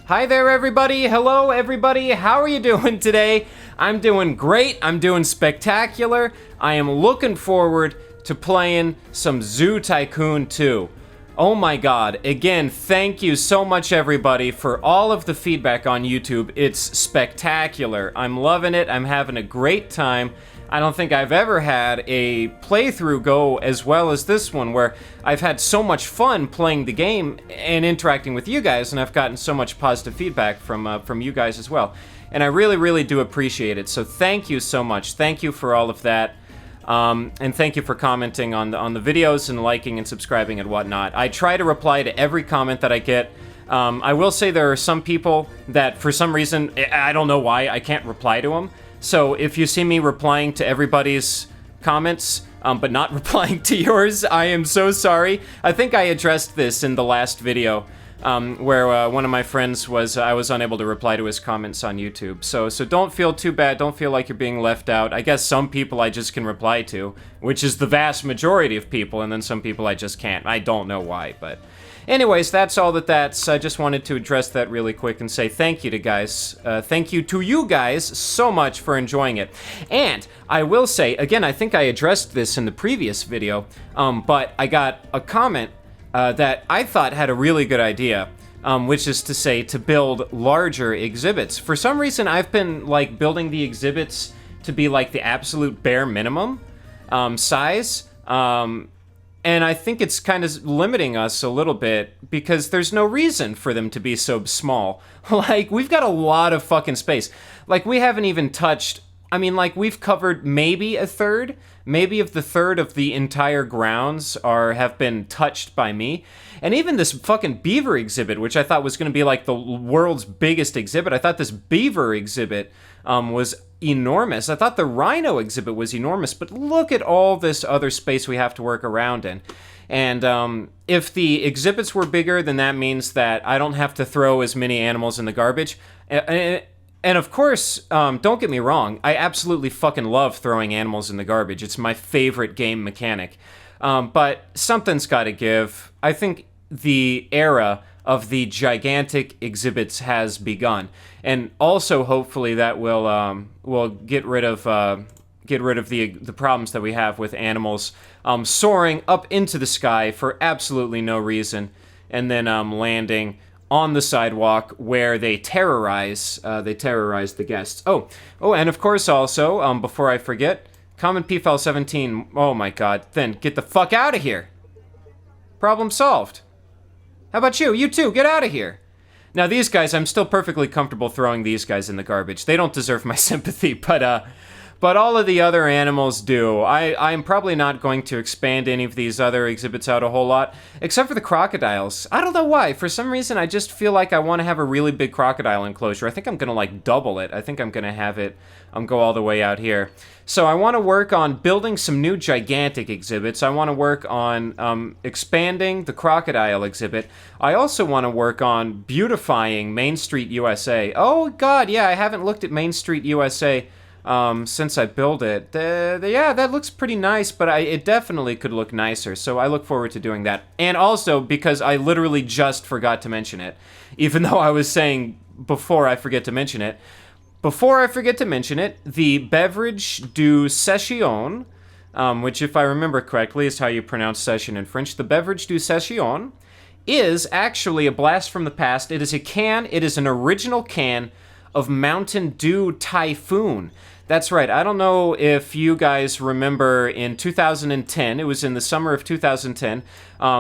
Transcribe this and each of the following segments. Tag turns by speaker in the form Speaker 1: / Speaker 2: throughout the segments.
Speaker 1: Hi there, everybody. Hello, everybody. How are you doing today? I'm doing great. I'm doing spectacular. I am looking forward to playing some Zoo Tycoon 2. Oh my god. Again, thank you so much, everybody, for all of the feedback on YouTube. It's spectacular. I'm loving it. I'm having a great time. I don't think I've ever had a playthrough go as well as this one, where I've had so much fun playing the game and interacting with you guys, and I've gotten so much positive feedback from you guys as well. And I really, really do appreciate it. So thank you so much. Thank you for all of that. And thank you for commenting on the videos and liking and subscribing and whatnot. I try to reply to every comment that I get. I will say there are some people that, for some reason, I don't know why, I can't reply to them. So if you see me replying to everybody's comments, but not replying to yours, I am so sorry. I think I addressed this in the last video, where one of my friends I was unable to reply to his comments on YouTube. So don't feel too bad, don't feel like you're being left out. I guess some people I just can reply to, which is the vast majority of people, and then some people I just can't. I don't know why, but... Anyways, that's all that's. I just wanted to address that really quick and say thank you to guys. Thank you to you guys so much for enjoying it. And I will say, again, I think I addressed this in the previous video, but I got a comment that I thought had a really good idea, which is to say to build larger exhibits. For some reason, I've been like building the exhibits to be like the absolute bare minimum size. And I think it's kind of limiting us a little bit because there's no reason for them to be so small. Like, we've got a lot of fucking space. Like, we haven't even touched... I mean, like, we've covered maybe a third. Maybe of the third of the entire grounds have been touched by me. And even this fucking beaver exhibit, which I thought was going to be like the world's biggest exhibit. I thought this beaver exhibit was enormous. I thought the rhino exhibit was enormous, but look at all this other space we have to work around in. And if the exhibits were bigger, then that means that I don't have to throw as many animals in the garbage. And of course, don't get me wrong, I absolutely fucking love throwing animals in the garbage. It's my favorite game mechanic. But something's got to give. I think the era of the gigantic exhibits has begun, and also hopefully that will get rid of the problems that we have with animals soaring up into the sky for absolutely no reason, and then landing on the sidewalk where they terrorize the guests. Oh, and of course also before I forget, comment PFL 17. Oh my god, then get the fuck out of here. Problem solved. How about you? You too, get out of here. Now these guys, I'm still perfectly comfortable throwing these guys in the garbage. They don't deserve my sympathy, but all of the other animals do. I'm probably not going to expand any of these other exhibits out a whole lot, except for the crocodiles. I don't know why. For some reason, I just feel like I want to have a really big crocodile enclosure. I think I'm going to, like, double it. I think I'm going to have it go all the way out here. So I want to work on building some new gigantic exhibits. I want to work on expanding the crocodile exhibit. I also want to work on beautifying Main Street USA. Oh, God, yeah, I haven't looked at Main Street USA since I built it. Yeah, that looks pretty nice, but it definitely could look nicer, so I look forward to doing that. And also, because I literally just forgot to mention it, even though I was saying before I forget to mention it, the beverage du session, which if I remember correctly is how you pronounce session in French, the beverage du session is actually a blast from the past. It is an original can of Mountain Dew Typhoon. That's right. I don't know if you guys remember in 2010, it was in the summer of 2010,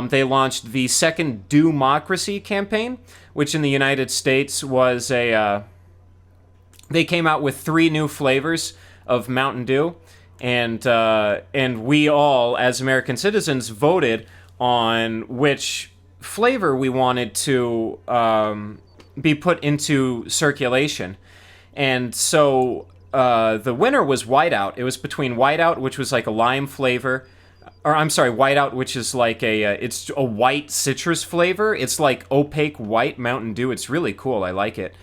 Speaker 1: they launched the second Dewmocracy campaign, which in the United States was they came out with 3 new flavors of Mountain Dew, and we all, as American citizens, voted on which flavor we wanted to be put into circulation. And so the winner was Whiteout. It was between Whiteout, which was like a lime flavor, or I'm sorry, Whiteout, which is like it's a white citrus flavor. It's like opaque white Mountain Dew. It's really cool. I like it.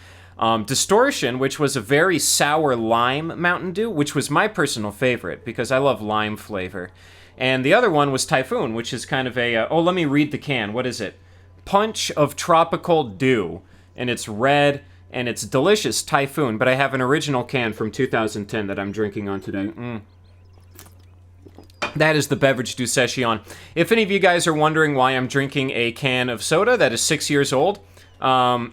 Speaker 1: Distortion, which was a very sour lime Mountain Dew, which was my personal favorite because I love lime flavor. And the other one was Typhoon, which is kind of a... let me read the can. What is it? Punch of Tropical Dew. and it's red, and it's delicious. Typhoon, but I have an original can from 2010 that I'm drinking on today. That is the beverage du Session. If any of you guys are wondering why I'm drinking a can of soda that is 6 years old, or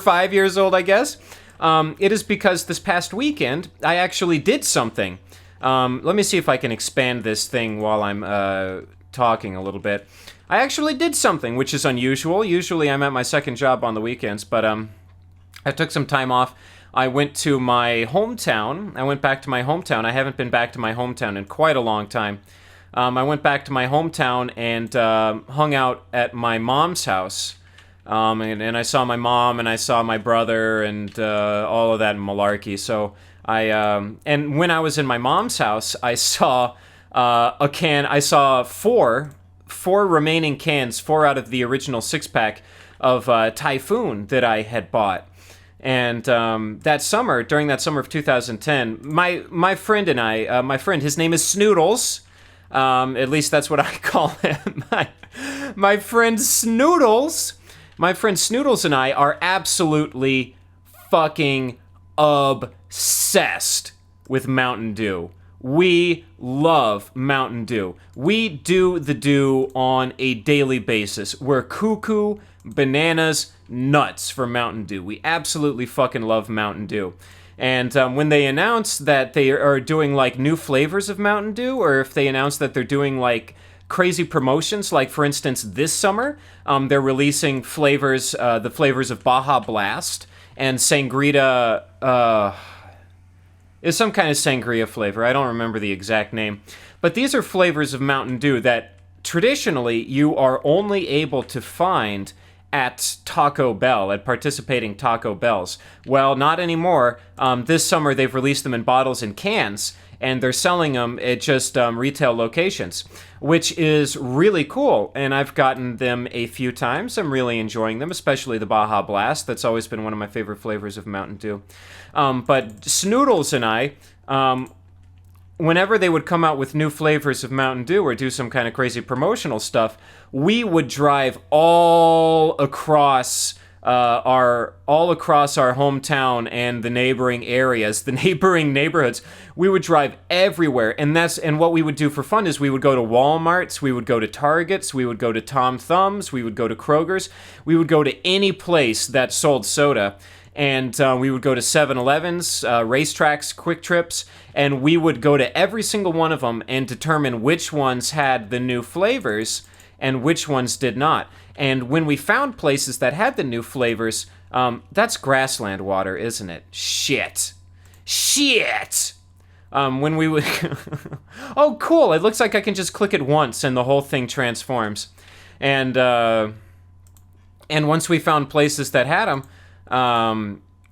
Speaker 1: 5 years old, I guess, it is because this past weekend, I actually did something. Let me see if I can expand this thing while I'm talking a little bit. I actually did something, which is unusual. Usually I'm at my second job on the weekends, but I took some time off. I went to my hometown. I went back to my hometown. I haven't been back to my hometown in quite a long time. I went back to my hometown and hung out at my mom's house. And I saw my mom and I saw my brother and all of that malarkey. So and when I was in my mom's house, I saw a can. I saw four remaining cans, 4 out of the original 6-pack of Typhoon that I had bought. And that summer, during that summer of 2010, my friend and I, my friend, his name is Snoodles. At least that's what I call him. My friend Snoodles. My friend Snoodles and I are absolutely fucking obsessed with Mountain Dew. We love Mountain Dew. We do the dew on a daily basis. We're cuckoo, bananas, nuts for Mountain Dew. We absolutely fucking love Mountain Dew. And when they announce that they are doing like new flavors of Mountain Dew, or if they announce that they're doing like crazy promotions, like for instance this summer, they're releasing flavors, the flavors of Baja Blast and Sangria, is some kind of sangria flavor. I don't remember the exact name. But these are flavors of Mountain Dew that traditionally you are only able to find at Taco Bell, at participating Taco Bells. Well, not anymore. This summer they've released them in bottles and cans, and they're selling them at just retail locations, which is really cool. And I've gotten them a few times. I'm really enjoying them, especially the Baja Blast. That's always been one of my favorite flavors of Mountain Dew. But Snoodles and I, whenever they would come out with new flavors of Mountain Dew or do some kind of crazy promotional stuff, we would drive all across our hometown and the neighboring areas, the neighboring neighborhoods. We would drive everywhere, and what we would do for fun is we would go to Walmarts, we would go to Targets, we would go to Tom Thumbs, we would go to Kroger's, we would go to any place that sold soda. And we would go to 7-Elevens, racetracks, Quick Trips, and we would go to every single one of them and determine which ones had the new flavors and which ones did not. And when we found places that had the new flavors, that's grassland water, isn't it? Shit. When we would... Oh, cool. It looks like I can just click it once and the whole thing transforms. And once we found places that had them,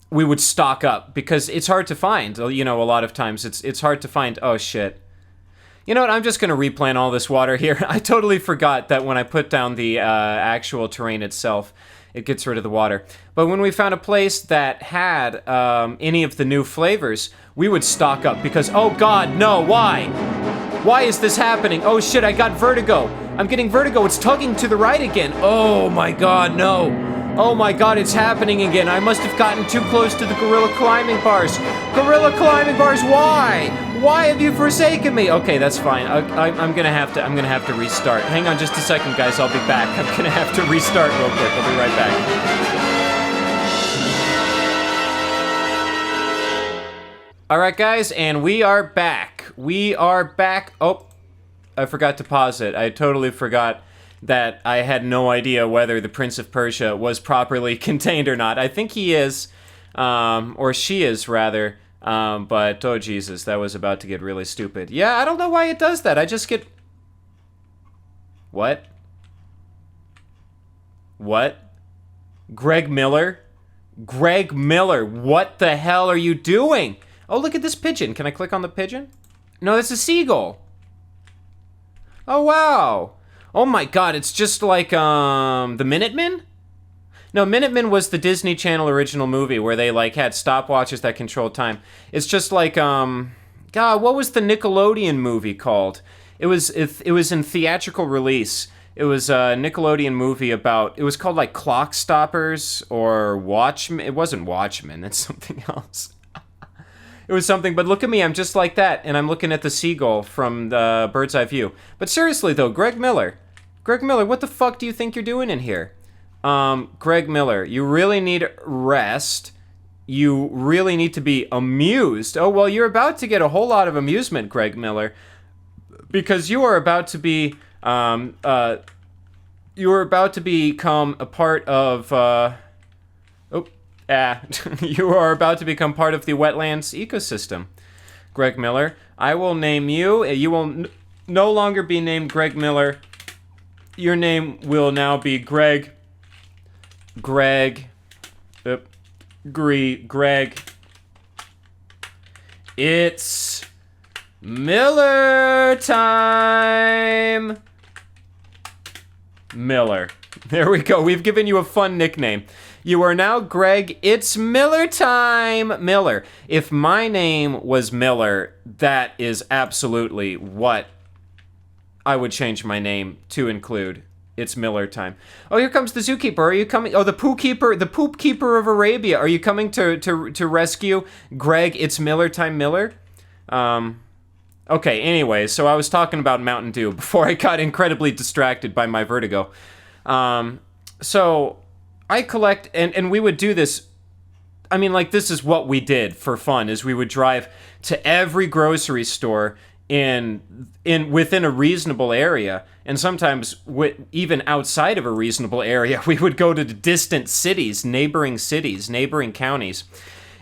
Speaker 1: we would stock up because it's hard to find. You know, a lot of times it's hard to find. Oh shit. You know what? I'm just gonna replant all this water here. I totally forgot that when I put down the actual terrain itself, it gets rid of the water. But when we found a place that had any of the new flavors, we would stock up because, oh god, no, why? Why is this happening? Oh shit, I got vertigo. I'm getting vertigo. It's tugging to the right again. Oh my god, no. Oh my god, it's happening again. I must have gotten too close to the gorilla climbing bars. Gorilla climbing bars, why? Why have you forsaken me? Okay, that's fine. I'm gonna have to restart. Hang on just a second, guys. I'll be back. I'm gonna have to restart real quick. I'll be right back. All right, guys, and we are back. Oh, I forgot to pause it. I totally forgot that I had no idea whether the Prince of Persia was properly contained or not. I think he is, or she is, rather. But, oh Jesus, that was about to get really stupid. Yeah, I don't know why it does that. I just get... What? What? Greg Miller? Greg Miller, what the hell are you doing? Oh, look at this pigeon. Can I click on the pigeon? No, it's a seagull. Oh, wow. Oh my god, it's just like, the Minutemen? No, Minutemen was the Disney Channel original movie where they, like, had stopwatches that controlled time. It's just like, God, what was the Nickelodeon movie called? It was in theatrical release, It was a Nickelodeon movie about, it was called like Clock Stoppers or Watchmen. It wasn't Watchmen, it's something else. It was something, but look at me, I'm just like that, and I'm looking at the seagull from the bird's eye view. But seriously though, Greg Miller, what the fuck do you think you're doing in here? Greg Miller, you really need rest. You really need to be amused. Oh, well, you're about to get a whole lot of amusement, Greg Miller, because you are about to be, you are about to become a part of, you are about to become part of the wetlands ecosystem. Greg Miller, I will name you. You will no longer be named Greg Miller. Your name will now be Greg. It's Miller time. Miller. There we go. We've given you a fun nickname. You are now Greg. It's Miller time. Miller. If my name was Miller, that is absolutely what I would change my name to include. It's Miller time. Oh, here comes the zookeeper. Are you coming? Oh, the poop keeper of Arabia. Are you coming to rescue Greg? It's Miller time, Miller. Okay. Anyway, so I was talking about Mountain Dew before I got incredibly distracted by my vertigo. So I collect, and we would do this. I mean, like, this is what we did for fun. Is we would drive to every grocery store within a reasonable area, and sometimes even outside of a reasonable area. We would go to distant cities, neighboring counties,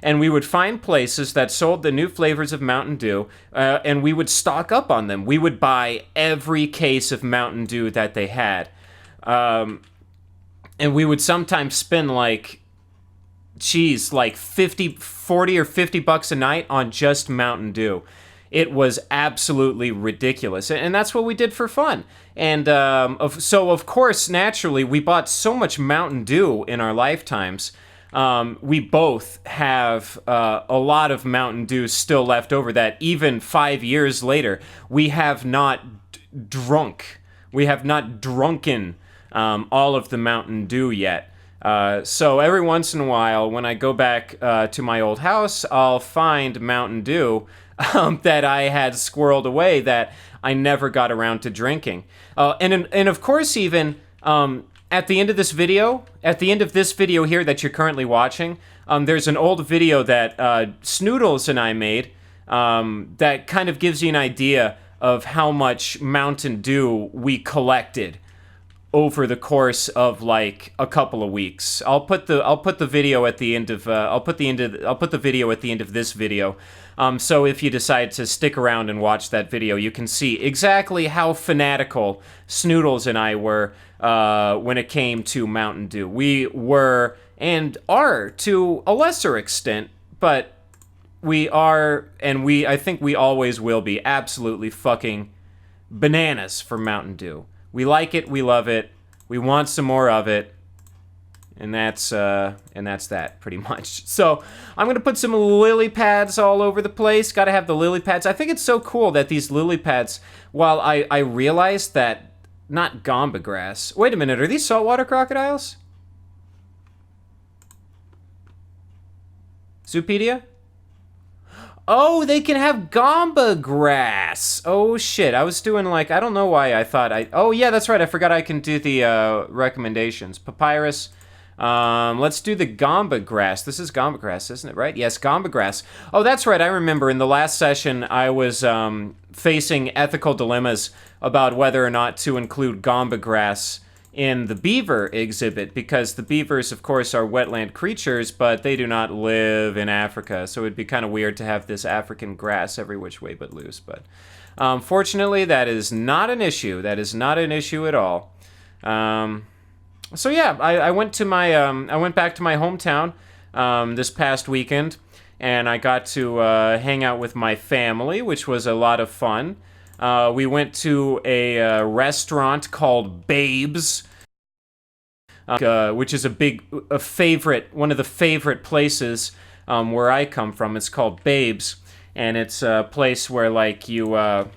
Speaker 1: and we would find places that sold the new flavors of Mountain Dew, and we would stock up on them. We would buy every case of Mountain Dew that they had, and we would sometimes spend like 40 or 50 bucks a night on just Mountain Dew. It was absolutely ridiculous, and that's what we did for fun. And so, of course, naturally, we bought so much Mountain Dew in our lifetimes. We both have a lot of Mountain Dew still left over that even 5 years later, we have not drunk. We have not drunken all of the Mountain Dew yet. So every once in a while, when I go back to my old house, I'll find Mountain Dew that I had squirreled away that I never got around to drinking. And of course, even at the end of this video here that you're currently watching, there's an old video that Snoodles and I made that kind of gives you an idea of how much Mountain Dew we collected over the course of like a couple of weeks. I'll put the video at the end of the video at the end of this video. So if you decide to stick around and watch that video, you can see exactly how fanatical Snoodles and I were when it came to Mountain Dew. We were and are to a lesser extent, but we are, and I think we always will be, absolutely fucking bananas for Mountain Dew. We like it, we love it, we want some more of it, and that's that, pretty much. So, I'm gonna put some lily pads all over the place, gotta have the lily pads. I think it's so cool that these lily pads, while I realized that, not gamba grass. Wait a minute, are these saltwater crocodiles? Zoopedia? Oh, they can have gamba grass. Oh, shit. I was doing like, I don't know why I thought oh, yeah, that's right. I forgot I can do the recommendations. Papyrus. Let's do the gamba grass. This is gamba grass, isn't it, right? Yes, gamba grass. Oh, that's right. I remember in the last session, I was facing ethical dilemmas about whether or not to include gamba grass in the beaver exhibit, because the beavers, of course, are wetland creatures, but they do not live in Africa, so it'd be kind of weird to have this African grass every which way but loose. But fortunately, that is not an issue. That is not an issue at all. So yeah, I went to my I went back to my hometown this past weekend, and I got to hang out with my family, which was a lot of fun. We went to a restaurant called Babes, which is a favorite, one of the favorite places where I come from. It's called Babes, and it's a place where like you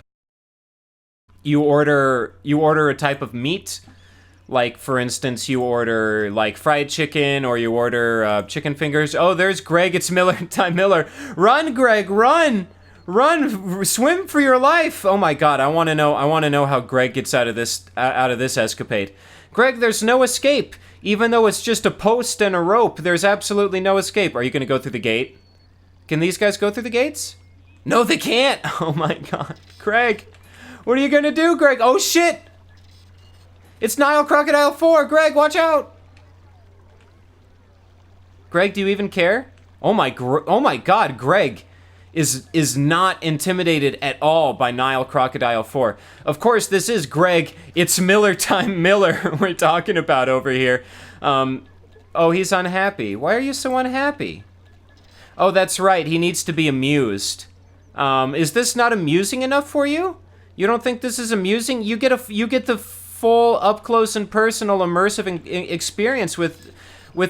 Speaker 1: you order a type of meat. Like, for instance, you order, like, fried chicken, or you order chicken fingers. Oh, there's Greg. It's Miller Time Miller. Run, Greg, run! Run! Swim for your life! Oh my god, I want to know how Greg gets out of this escapade. Greg, there's no escape. Even though it's just a post and a rope, there's absolutely no escape. Are you going to go through the gate? Can these guys go through the gates? No, they can't! Oh my god. Greg, what are you going to do, Greg? Oh shit! It's Nile Crocodile 4! Greg, watch out! Greg, do you even care? Oh my god, Greg is not intimidated at all by Nile Crocodile 4. Of course, this is Greg. It's Miller Time Miller we're talking about over here. Oh, he's unhappy. Why are you so unhappy? Oh, that's right. He needs to be amused. Is this not amusing enough for you? You don't think this is amusing? You get the full up-close and personal immersive experience with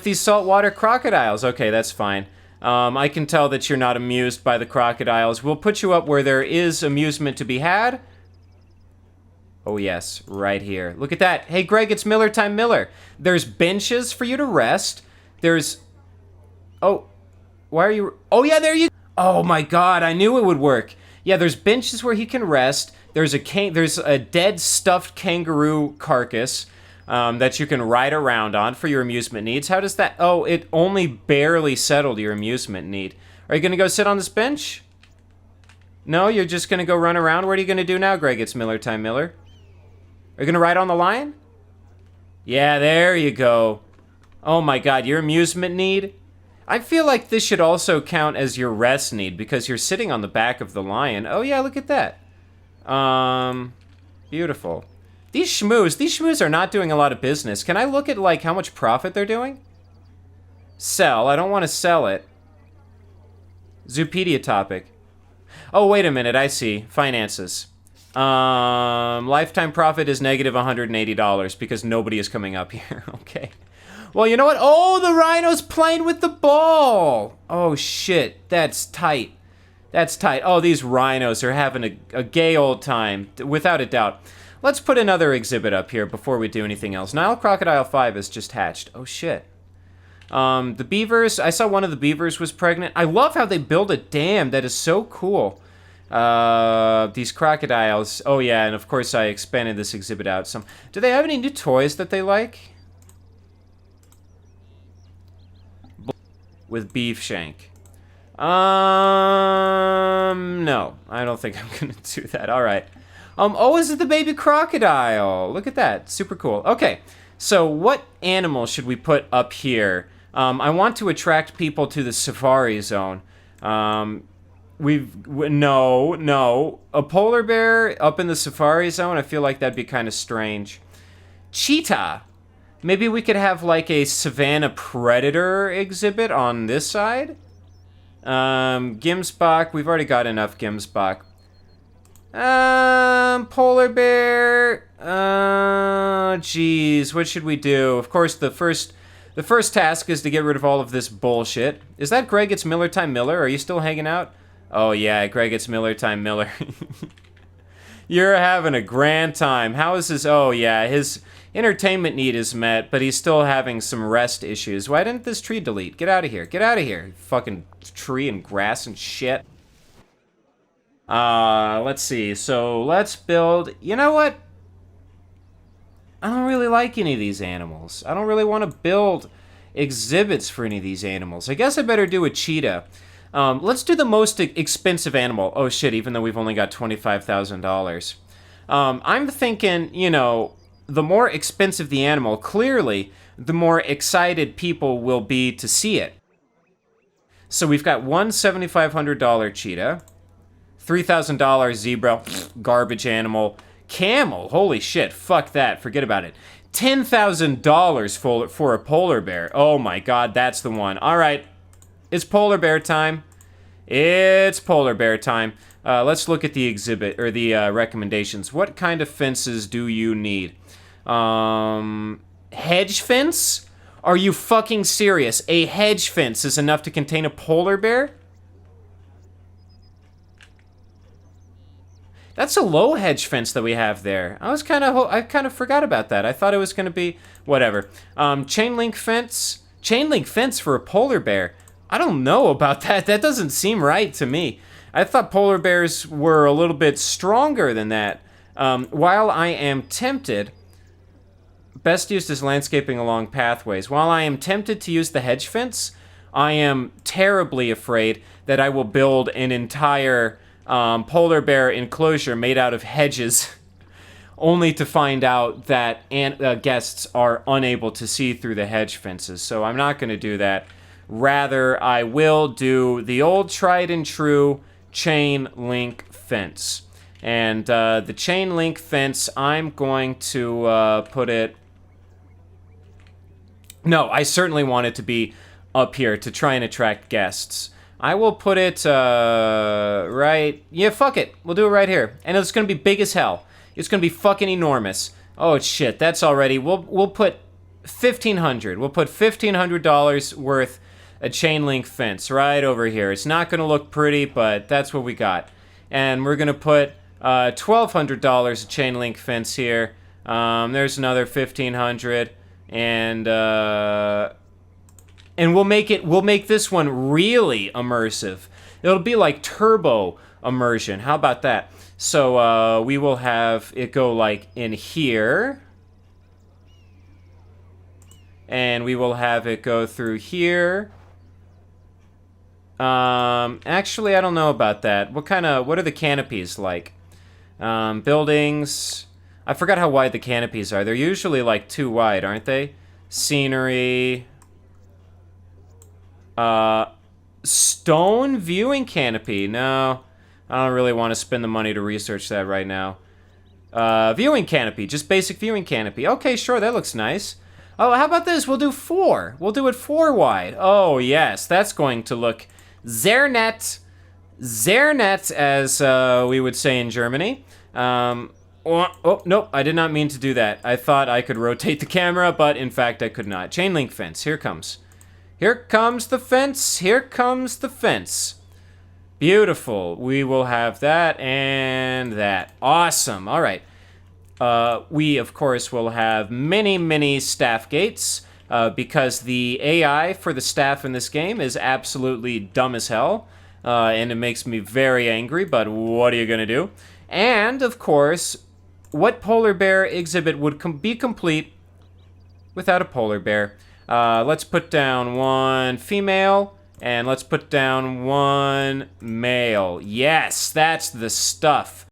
Speaker 1: these saltwater crocodiles. Okay, that's fine. I can tell that you're not amused by the crocodiles. We'll put you up where there is amusement to be had. Oh yes, right here. Look at that. Hey Greg, it's Miller Time Miller. There's benches for you to rest. There's... Oh, why are you... Oh yeah, there you... Oh my god, I knew it would work. Yeah, there's benches where he can rest. There's a dead stuffed kangaroo carcass that you can ride around on for your amusement needs. How does that... Oh, it only barely settled your amusement need. Are you going to go sit on this bench? No, you're just going to go run around? What are you going to do now, Greg? It's Miller Time Miller. Are you going to ride on the lion? Yeah, there you go. Oh my god, your amusement need? I feel like this should also count as your rest need because you're sitting on the back of the lion. Oh yeah, look at that. Beautiful. These shmoos are not doing a lot of business. Can I look at, like, how much profit they're doing? Sell. I don't want to sell it. Zoopedia topic. Oh, wait a minute. I see. Finances. Lifetime profit is negative $180 because nobody is coming up here. Okay. Well, you know what? Oh, the rhino's playing with the ball. Oh, shit. That's tight. That's tight. Oh, these rhinos are having a gay old time, without a doubt. Let's put another exhibit up here before we do anything else. Nile Crocodile 5 has just hatched. Oh, shit. The beavers, I saw one of the beavers was pregnant. I love how they build a dam. That is so cool. These crocodiles. Oh, yeah, and of course I expanded this exhibit out some. Do they have any new toys that they like? With beef shank. No, I don't think I'm gonna do that. All right. Oh, is it the baby crocodile? Look at that, super cool. Okay, so what animal should we put up here? I want to attract people to the safari zone. No, a polar bear up in the safari zone. I feel like that'd be kind of strange. Cheetah. Maybe we could have like a savanna predator exhibit on this side. Gimsbach, we've already got enough Gimsbach. Polar bear. Geez, what should we do? Of course, the first task is to get rid of all of this bullshit. Is that Greg? It's Miller Time Miller. Are you still hanging out? Oh yeah, Greg. It's Miller Time Miller. You're having a grand time. How is his? Oh yeah, his entertainment need is met, but he's still having some rest issues. Why didn't this tree delete? Get out of here. Get out of here. Fucking tree and grass and shit. Let's see. So let's build... You know what? I don't really like any of these animals. I don't really want to build exhibits for any of these animals. I guess I better do a cheetah. Let's do the most expensive animal. Oh shit, even though we've only got $25,000. I'm thinking, you know, the more expensive the animal, clearly, the more excited people will be to see it. So we've got one $7,500 cheetah, $3,000 zebra, garbage animal, camel, holy shit, fuck that, forget about it. $10,000 for a polar bear. Oh my god, that's the one. All right, it's polar bear time. It's polar bear time. Let's look at the exhibit, or the recommendations. What kind of fences do you need? Hedge fence? Are you fucking serious? A hedge fence is enough to contain a polar bear? That's a low hedge fence that we have there. I kind of forgot about that. I thought it was going to be whatever. Chain link fence. Chain link fence for a polar bear. I don't know about that. That doesn't seem right to me. I thought polar bears were a little bit stronger than that. While I am tempted, best used as landscaping along pathways. While I am tempted to use the hedge fence, I am terribly afraid that I will build an entire polar bear enclosure made out of hedges, only to find out that guests are unable to see through the hedge fences. So I'm not going to do that. Rather, I will do the old tried and true chain link fence. And the chain link fence, I'm going to put it... No, I certainly want it to be up here to try and attract guests. I will put it right... Yeah, fuck it. We'll do it right here. And it's going to be big as hell. It's going to be fucking enormous. Oh, shit. That's already... We'll put $1,500. We'll put $1,500 worth a chain link fence right over here. It's not going to look pretty, but that's what we got. And we're going to put $1,200 a chain link fence here. There's another $1,500. And we'll make this one really immersive. It'll be like turbo immersion. How about that? So we will have it go like in here. And we will have it go through here. Actually, I don't know about that. What are the canopies like? Buildings. I forgot how wide the canopies are. They're usually like too wide, aren't they? Scenery. Stone viewing canopy. No, I don't really want to spend the money to research that right now. Viewing canopy, just basic viewing canopy. Okay, sure, that looks nice. Oh, how about this? We'll do 4. We'll do it 4 wide. Oh, yes, that's going to look sehr nett, as we would say in Germany. Oh, nope, I did not mean to do that. I thought I could rotate the camera, but in fact I could not. Chain link fence, here comes. Here comes the fence. Here comes the fence. Beautiful. We will have that and that. Awesome. All right. We, of course, will have many, many staff gates because the AI for the staff in this game is absolutely dumb as hell. And it makes me very angry, but what are you going to do? And, of course, what polar bear exhibit would be complete without a polar bear? Let's put down 1 female, and let's put down 1 male. Yes, that's the stuff.